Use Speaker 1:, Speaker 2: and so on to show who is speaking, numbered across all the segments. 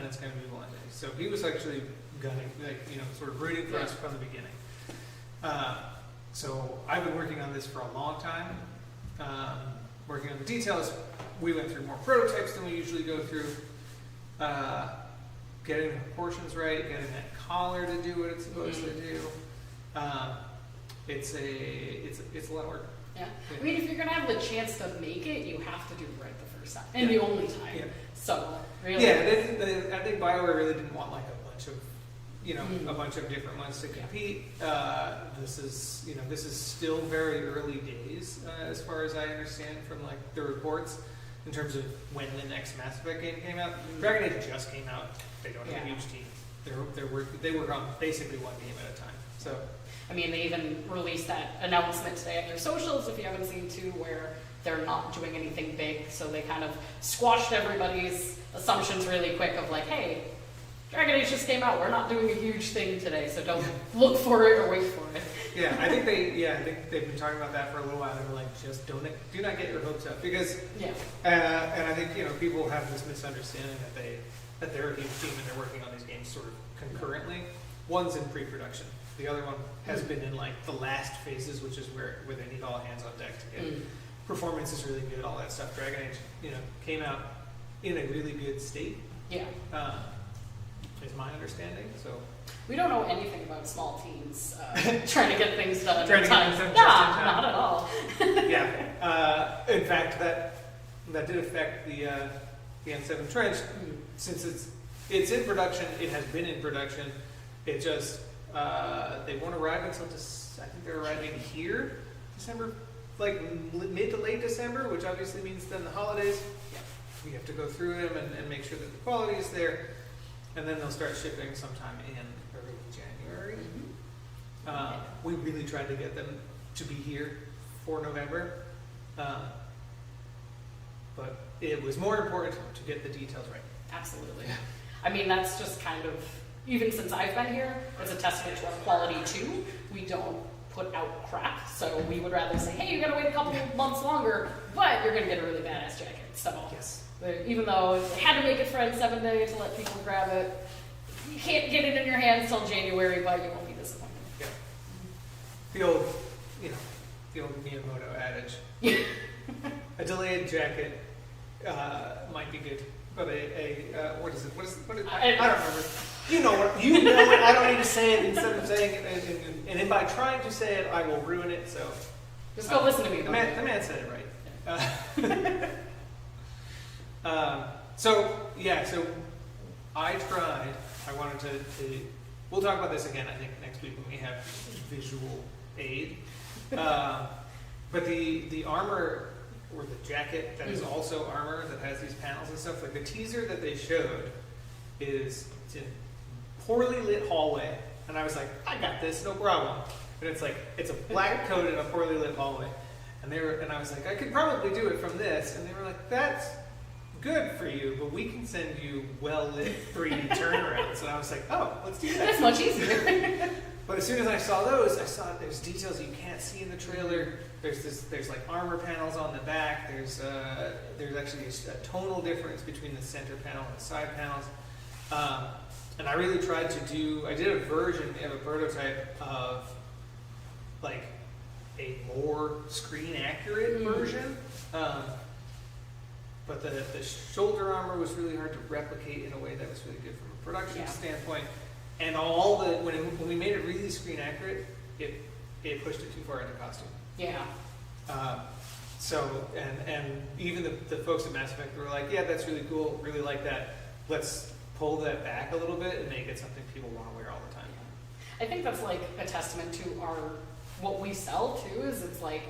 Speaker 1: and it's going to be one day. So he was actually gunning, sort of rooting for us from the beginning. So I've been working on this for a long time, working on the details. We went through more prototypes than we usually go through, getting the proportions right, getting that collar to do what it's supposed to do. It's a lot of work.
Speaker 2: Yeah. I mean, if you're going to have the chance to make it, you have to do it right the first time. And the only time. Yeah. So, really.
Speaker 1: Yeah, I think BioWare really didn't want like a bunch of, a bunch of different ones to compete. This is still very early days, as far as I understand from like the reports, in terms of when the next Mass Effect game came out. Dragon Age just came out. They don't have a huge team. They work on basically one game at a time. So.
Speaker 2: I mean, they even released that announcement today on their socials, if you haven't seen too, where they're not doing anything big. So they kind of squashed everybody's assumptions really quick of like, hey, Dragon Age just came out. We're not doing a huge thing today, so don't look for it or wait for it.
Speaker 1: Yeah, I think they've been talking about that for a little while. They were like, just do not get your hopes up, because and I think people have this misunderstanding that they're a huge team and they're working on these games sort of concurrently. One's in pre-production. The other one has been in like the last phases, which is where they need all hands on deck to get performance is really good, all that stuff. Dragon Age, came out in a really good state.
Speaker 2: Yeah.
Speaker 1: Is my understanding. So
Speaker 2: we don't know anything about small teams trying to get things done
Speaker 1: in time.
Speaker 2: Not at all.
Speaker 1: In fact, that did affect the N7 trench. Since it's in production, it has been in production. It just they won't arrive until I think they're arriving here December, like mid to late December, which obviously means then the holidays. We have to go through them and make sure that the quality is there, and then they'll start shipping sometime in early January. We really tried to get them to be here for November, but it was more important to get the details right.
Speaker 2: Absolutely. I mean, that's just kind of, even since I've been here, it's a testament to our quality too. We don't put out crap, so we would rather say, hey, you gotta wait a couple months longer, but you're gonna get a really badass jacket. So even though they had to make it for N7 Day to let people grab it, you can't get it in your hands till January, but you won't be disappointed.
Speaker 1: Yeah. The old Miyamoto adage. A delayed jacket might be good, but what is it? I don't remember. You know it. I don't need to say it instead of saying it, and by trying to say it, I will ruin it. So
Speaker 2: just go listen to me.
Speaker 1: The man said it right. So I tried. I wanted to. We'll talk about this again, I think, next week when we have visual aid. But the armor, or the jacket that is also armor, that has these panels and stuff, like the teaser that they showed it's in poorly lit hallway, and I was like, I got this, no problem. And it's a black coat in a poorly lit hallway, and I was like, I could probably do it from this, and they were like, that's good for you, but we can send you well-lit 3D turnarounds. And I was like, oh, let's do that.
Speaker 2: That's much easier.
Speaker 1: But as soon as I saw those, I saw there's details you can't see in the trailer. There's like armor panels on the back. There's actually a tonal difference between the center panel and the side panels. And I really tried I did a version of a prototype of like a more screen accurate version. But the shoulder armor was really hard to replicate in a way that was really good from a production standpoint. And when we made it really screen accurate, it pushed it too far into costume.
Speaker 2: Yeah.
Speaker 1: So even the folks at Mass Effect were like, yeah, that's really cool, really like that. Let's pull that back a little bit and make it something people want to wear all the time.
Speaker 2: I think that's like a testament to what we sell too, is it's like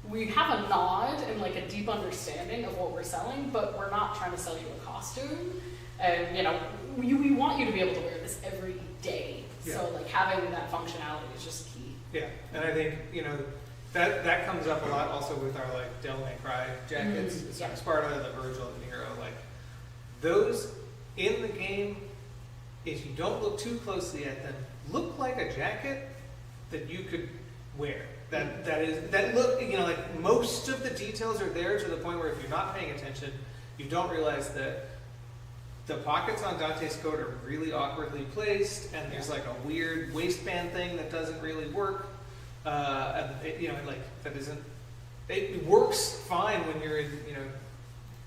Speaker 2: we have a nod and like a deep understanding of what we're selling, but we're not trying to sell you a costume. And we want you to be able to wear this every day. Yeah. So like having that functionality is just key.
Speaker 1: Yeah, and I think that comes up a lot also with our like Devil May Cry jackets, Sparta, the Virgil, and Nero. Like those in the game, if you don't look too closely at them, look like a jacket that you could wear. That look, like most of the details are there to the point where if you're not paying attention, you don't realize that the pockets on Dante's coat are really awkwardly placed, and there's like a weird waistband thing that doesn't really work. And it, like that isn't. It works fine when you're in,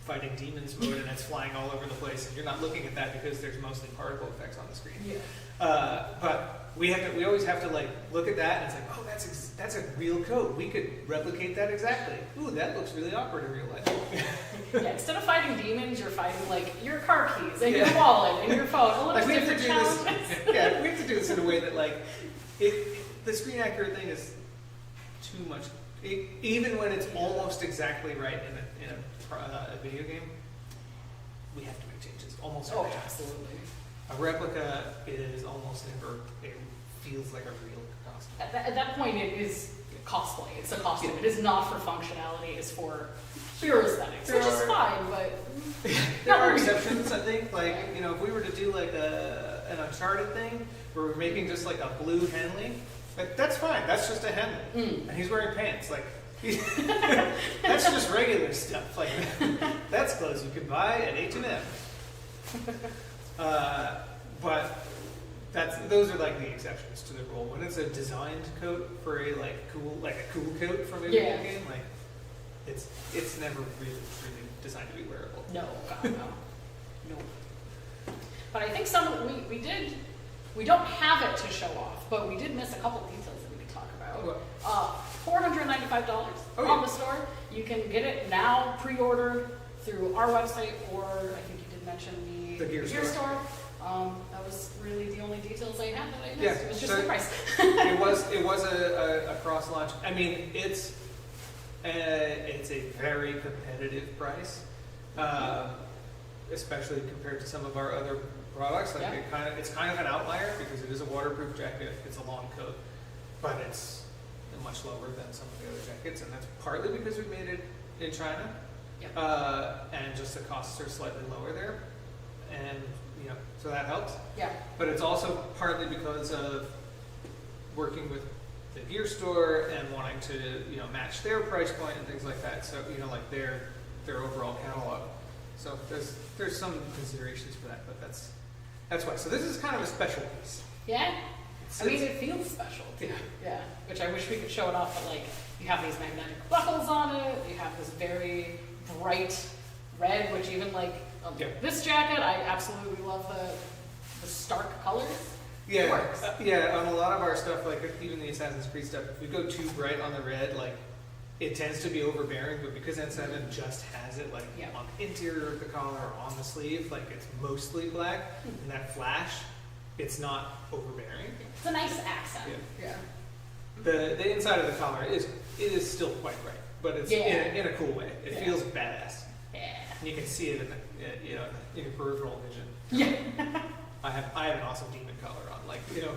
Speaker 1: fighting demons mode and it's flying all over the place, and you're not looking at that because there's mostly particle effects on the screen.
Speaker 2: Yeah.
Speaker 1: But we always have to like look at that and it's like, oh, that's a real coat. We could replicate that exactly. Ooh, that looks really awkward in real life.
Speaker 2: Yeah, instead of fighting demons, you're fighting like your car keys and your wallet and your phone. A little
Speaker 1: We have to
Speaker 2: different
Speaker 1: do
Speaker 2: challenges.
Speaker 1: this. Yeah, we have to do this in a way that like the screen accurate thing is too much. Even when it's almost exactly right in a video game, we have to make changes almost every time.
Speaker 2: Absolutely.
Speaker 1: A replica is almost never. It feels like a real costume.
Speaker 2: At that point, it is cosplay. It's a costume.
Speaker 1: Yeah.
Speaker 2: It is not for functionality. It's for pure aesthetics, which is
Speaker 1: There are-
Speaker 2: fine, but
Speaker 1: There
Speaker 2: not
Speaker 1: are
Speaker 2: really.
Speaker 1: exceptions, I think. Like, if we were to do like an Uncharted thing where we're making just like a blue Henley, that's fine. That's just a Henley, and he's wearing pants. Like, that's just regular stuff. Like, that's clothes you can buy at H&M. But those are like the exceptions to the rule. When it's a designed coat for a cool coat from a video game, like it's never really designed to be wearable.
Speaker 2: No, God, no. But I think we don't have it to show off, but we did miss a couple details that we could talk about.
Speaker 1: What?
Speaker 2: $495
Speaker 1: Oh, yeah.
Speaker 2: on the store. You can get it now, pre-ordered through our website, or I think you did mention the
Speaker 1: Gear
Speaker 2: store. That was really the only details I had that I missed.
Speaker 1: Yeah,
Speaker 2: It was just
Speaker 1: so
Speaker 2: the price.
Speaker 1: it was a cross launch. I mean, it's a very competitive price, especially compared to some of our other products. Like it's kind of an outlier because it is a waterproof jacket. It's a long coat, but it's much lower than some of the other jackets, and that's partly because we made it in China, and just the costs are slightly lower there, and so that helps.
Speaker 2: Yeah.
Speaker 1: But it's also partly because of working with the gear store and wanting to match their price point and things like that. So like their overall catalog. So there's some considerations for that, but that's why. So this is kind of a special piece.
Speaker 2: Yeah. I mean, it feels special too.
Speaker 1: Yeah.
Speaker 2: Which I wish we could show it off, but like you have these magnetic buckles on it. You have this very bright red, which even like this jacket, I absolutely love the stark colors.
Speaker 1: Yeah,
Speaker 2: It works.
Speaker 1: on a lot of our stuff, like even the Assassin's Creed stuff, if we go too bright on the red, like it tends to be overbearing. But because N7 just has it like on the interior of the collar or on the sleeve, like it's mostly black, and that flash, it's not overbearing.
Speaker 2: It's a nice accent. Yeah.
Speaker 1: The inside of the collar is still quite bright, but it's in a cool way. It feels badass.
Speaker 2: Yeah.
Speaker 1: And you can see it in your peripheral vision.
Speaker 2: Yeah.
Speaker 1: I have an awesome demon collar on, like demon.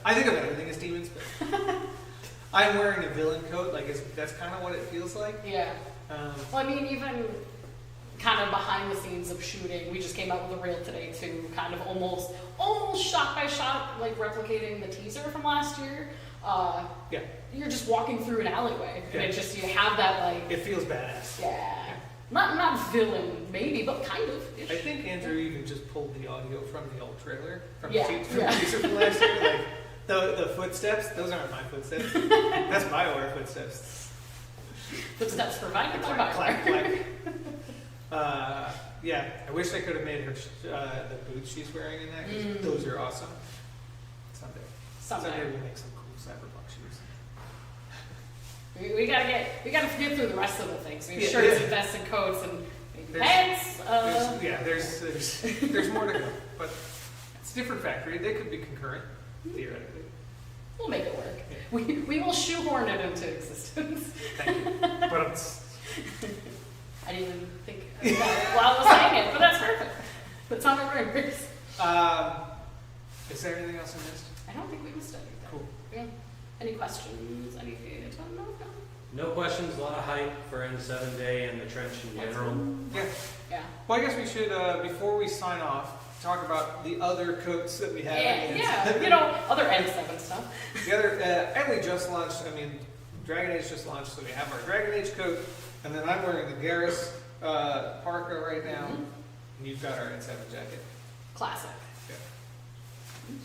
Speaker 1: I think of everything as demons, but I'm wearing a villain coat. Like that's kind of what it feels like.
Speaker 2: Yeah. Well, I mean, even kind of behind the scenes of shooting, we just came out with a reel today too, kind of almost shot by shot, like replicating the teaser from last year. You're just walking through an alleyway, and it just you have that like.
Speaker 1: It feels badass.
Speaker 2: Yeah. Not villain, maybe, but kind of.
Speaker 1: I think Andrew even just pulled the audio from the old trailer from
Speaker 2: Yeah,
Speaker 1: the teaser from last year. Like the footsteps, those aren't my footsteps. That's BioWare footsteps.
Speaker 2: Footsteps provided by
Speaker 1: Clack, clack,
Speaker 2: BioWare.
Speaker 1: clack. I wish I could have made her the boots she's wearing in that, because those are awesome. Someday we'll make some cool cyberpunk shoes.
Speaker 2: We gotta get through the rest of the things. We have shirts and vests and coats and maybe pants.
Speaker 1: There's more to go, but it's a different factory. They could be concurrent, theoretically.
Speaker 2: We'll make it work. Yeah. We will shoehorn it into existence.
Speaker 1: Thank you. But
Speaker 2: I didn't even think of that while I was saying it, but that's perfect. That's how it works.
Speaker 1: Is there anything else I missed?
Speaker 2: I don't think we missed anything.
Speaker 1: Cool.
Speaker 2: Yeah. Any questions? Anything?
Speaker 3: No questions, a lot of hype for N7 Day and the trench in general.
Speaker 2: Yeah.
Speaker 1: Well, I guess we should, before we sign off, talk about the other coats that we have.
Speaker 2: Other N7 stuff.
Speaker 1: The other, and we just launched, Dragon Age just launched, so we have our Dragon Age coat, and then I'm wearing the Garrus parka right now. And you've got our N7 jacket.
Speaker 2: Classic.
Speaker 1: Yeah.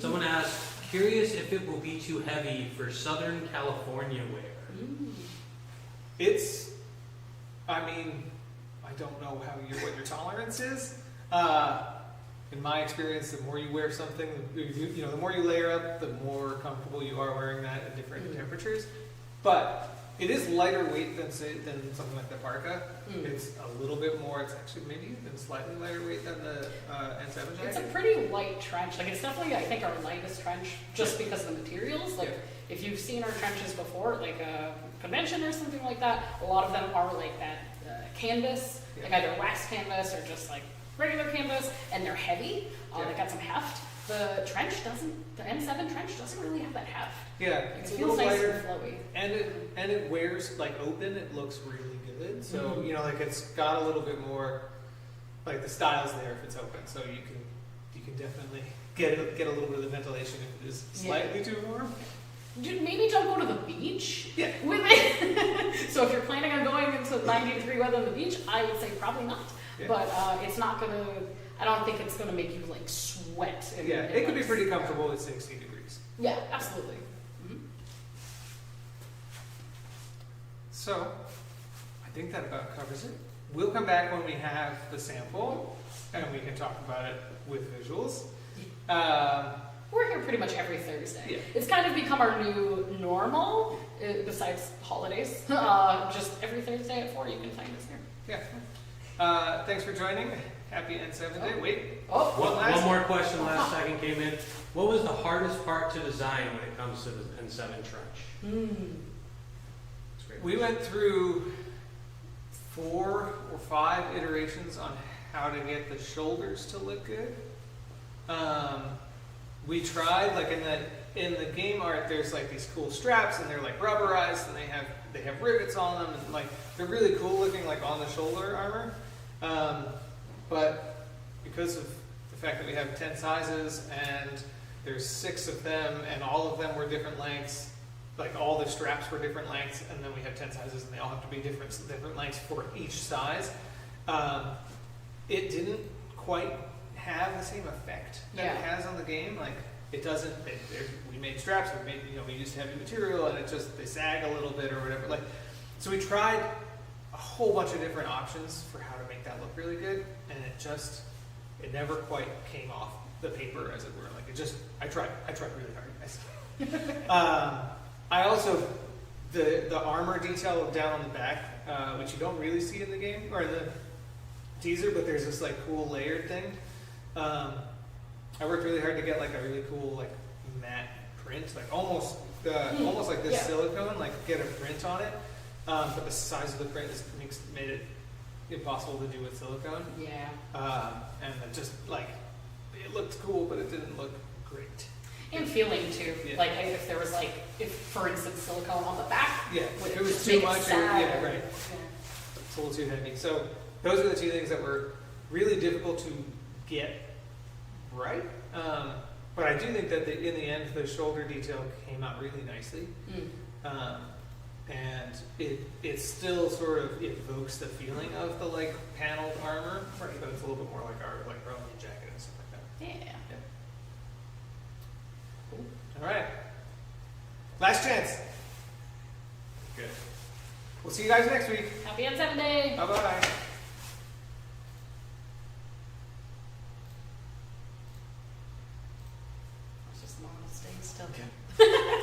Speaker 3: Someone asked, curious if it will be too heavy for Southern California wear.
Speaker 1: It's, I mean, I don't know what your tolerance is. In my experience, the more you wear something, the more you layer up, the more comfortable you are wearing that at different temperatures. But it is lighter weight than something like the parka. It's a little bit more. It's actually maybe even slightly lighter weight than the N7 jacket.
Speaker 2: It's a pretty light trench. Like it's definitely, I think, our lightest trench just because of the materials. Like if you've seen our trenches before, like a convention or something like that, a lot of them are like that canvas, like either wax canvas or just like regular canvas, and they're heavy. They got some heft. The trench doesn't. The N7 trench doesn't really have that heft.
Speaker 1: Yeah,
Speaker 2: It
Speaker 1: it's a
Speaker 2: feels
Speaker 1: little
Speaker 2: nice
Speaker 1: lighter.
Speaker 2: and flowy.
Speaker 1: And it wears like open. It looks really good. So like it's got a little bit more, like the style's there if it's open. So you can definitely get a little bit of the ventilation if it is slightly too warm.
Speaker 2: Dude, maybe don't go to the beach
Speaker 1: Yeah.
Speaker 2: with it. So if you're planning on going into 90-degree weather on the beach, I would say probably not.
Speaker 1: Yeah.
Speaker 2: But it's not gonna. I don't think it's gonna make you like sweat.
Speaker 1: Yeah, it could be pretty comfortable at 60 degrees.
Speaker 2: Yeah, absolutely.
Speaker 1: So, I think that about covers it. We'll come back when we have the sample, and we can talk about it with visuals.
Speaker 2: We're here pretty much every Thursday.
Speaker 1: Yeah.
Speaker 2: It's kind of become our new normal, besides holidays. Just every Thursday at 4, you can find us here.
Speaker 1: Yeah. Thanks for joining. Happy N7 Day. Wait.
Speaker 2: Oh,
Speaker 3: One more question last second came in. What was the hardest part to design when it comes to the N7 trench? It's great.
Speaker 1: We went through 4 or 5 iterations on how to get the shoulders to look good. We tried, like in the game art, there's like these cool straps, and they're like rubberized, and they have rivets on them, and like they're really cool looking, like on the shoulder armor. But because of the fact that we have 10 sizes and there's 6 of them, and all of them were different lengths, like all the straps were different lengths, and then we have 10 sizes, and they all have to be different lengths for each size. It didn't quite have the same effect that it has on the game. Like it doesn't. We made straps. We used heavy material, and they sag a little bit or whatever. Like so, we tried a whole bunch of different options for how to make that look really good, and it never quite came off the paper, as it were. Like I tried really hard. I also the armor detail down on the back, which you don't really see in the game or in the teaser, but there's this like cool layered thing. I worked really hard to get like a really cool like matte print, like almost like this silicone, like get a print on it. But the size of the print made it impossible to do with silicone.
Speaker 2: yeah.
Speaker 1: And it just like it looked cool, but it didn't look great.
Speaker 2: And feeling too.
Speaker 1: Yeah.
Speaker 2: Like if there was like, for instance, silicone on the back.
Speaker 1: Yeah,
Speaker 2: would
Speaker 1: if it was
Speaker 2: just
Speaker 1: too
Speaker 2: make it
Speaker 1: much,
Speaker 2: sag?
Speaker 1: yeah, right. It's a little too heavy. So those are the 2 things that were really difficult to get right. But I do think that in the end, the shoulder detail came out really nicely. And it still sort of evokes the feeling of the like paneled armor, but it's a little bit more like our own jacket and stuff like that.
Speaker 2: Yeah.
Speaker 1: Cool. All right. Last chance. Good. We'll see you guys next week.
Speaker 2: Happy N7 Day.
Speaker 1: Bye bye.
Speaker 2: It's just long staying still.
Speaker 1: Okay.